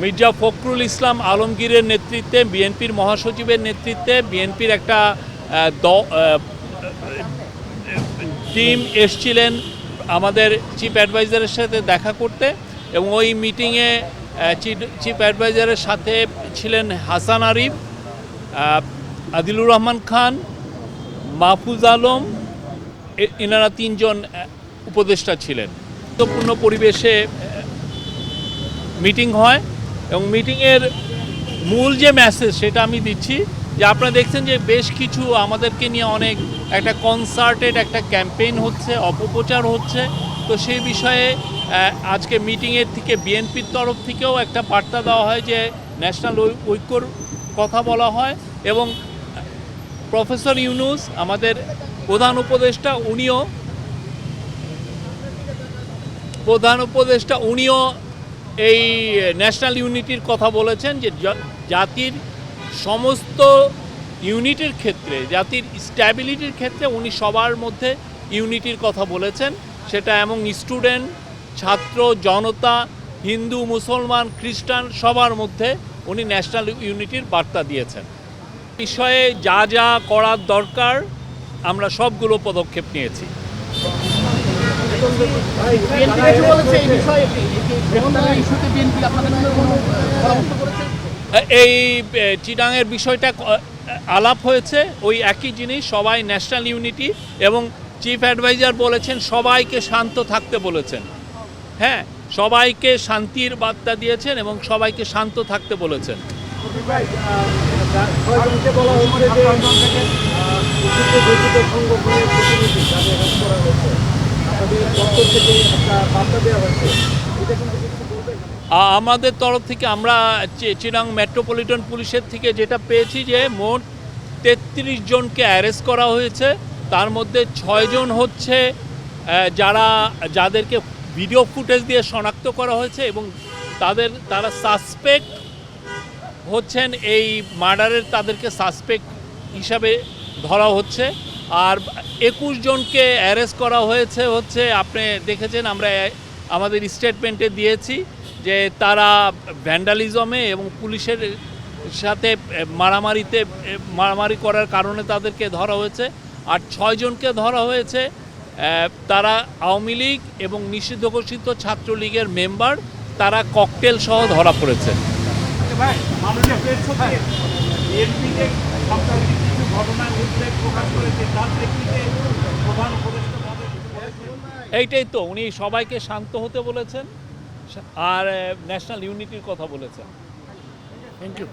মির্জা ফখরুল ইসলাম আলমগীরের নেতৃত্বে বিএনপির মহাসচিবের নেতৃত্বে বিএনপির একটা টিম এসছিলেন আমাদের চিফ অ্যাডভাইজারের সাথে দেখা করতে, এবং ওই মিটিংয়ে চিফ অ্যাডভাইজারের সাথে ছিলেন হাসান আরিফ, আদিলুর রহমান খান, মাহফুজ আলম, এনারা তিনজন উপদেষ্টা ছিলেন। গুরুত্বপূর্ণ পরিবেশে মিটিং হয় এবং মিটিংয়ের মূল যে মেসেজ সেটা আমি দিচ্ছি যে আপনারা দেখছেন যে বেশ কিছু আমাদেরকে নিয়ে অনেক একটা কনসার্টেড একটা ক্যাম্পেইন হচ্ছে, অপপ্রচার হচ্ছে। তো সেই বিষয়ে আজকে মিটিংয়ের থেকে বিএনপির তরফ থেকেও একটা বার্তা দেওয়া হয় যে ন্যাশনাল ঐক্যর কথা বলা হয়, এবং প্রফেসর ইউনূস আমাদের প্রধান উপদেষ্টা উনিও এই ন্যাশনাল ইউনিটির কথা বলেছেন, যে জাতির সমস্ত ইউনিটির ক্ষেত্রে, জাতির স্ট্যাবিলিটির ক্ষেত্রে উনি সবার মধ্যে ইউনিটির কথা বলেছেন। সেটা এবং স্টুডেন্ট, ছাত্র, জনতা, হিন্দু, মুসলমান, খ্রিস্টান সবার মধ্যে উনি ন্যাশনাল ইউনিটির বার্তা দিয়েছেন। বিষয়ে যা যা করার দরকার আমরা সবগুলো পদক্ষেপ নিয়েছি। এই চিটাংয়ের বিষয়টা আলাপ হয়েছে, ওই একই জিনিস, সবাই ন্যাশনাল ইউনিটি, এবং চিফ অ্যাডভাইজার বলেছেন সবাইকে শান্ত থাকতে বলেছেন। হ্যাঁ, সবাইকে শান্তির বার্তা দিয়েছেন এবং সবাইকে শান্ত থাকতে বলেছেন। আমাদের তরফ থেকে আমরা চিটাং মেট্রোপলিটন পুলিশের থেকে যেটা পেয়েছি যে মোট 33 জনকে অ্যারেস্ট করা হয়েছে। তার মধ্যে 6 জন হচ্ছে যাদেরকে ভিডিও ফুটেজ দিয়ে শনাক্ত করা হয়েছে, এবং তারা সাসপেক্ট হচ্ছেন এই মার্ডারের, তাদেরকে সাসপেক্ট হিসাবে ধরা হচ্ছে। আর 21 জনকে অ্যারেস্ট করা হচ্ছে আপনি দেখেছেন, আমরা আমাদের স্টেটমেন্টে দিয়েছি যে তারা ভ্যান্ডালিজমে এবং পুলিশের সাথে মারামারি করার কারণে তাদেরকে ধরা হয়েছে। আর 6 জনকে ধরা হয়েছে, তারা আওয়ামী লীগ এবং নিষিদ্ধ ঘোষিত ছাত্রলীগের মেম্বার, তারা ককটেল সহ ধরা পড়েছে। এইটাই তো, উনি সবাইকে শান্ত হতে বলেছেন আর ন্যাশনাল ইউনিটির কথা বলেছেন। Thank you.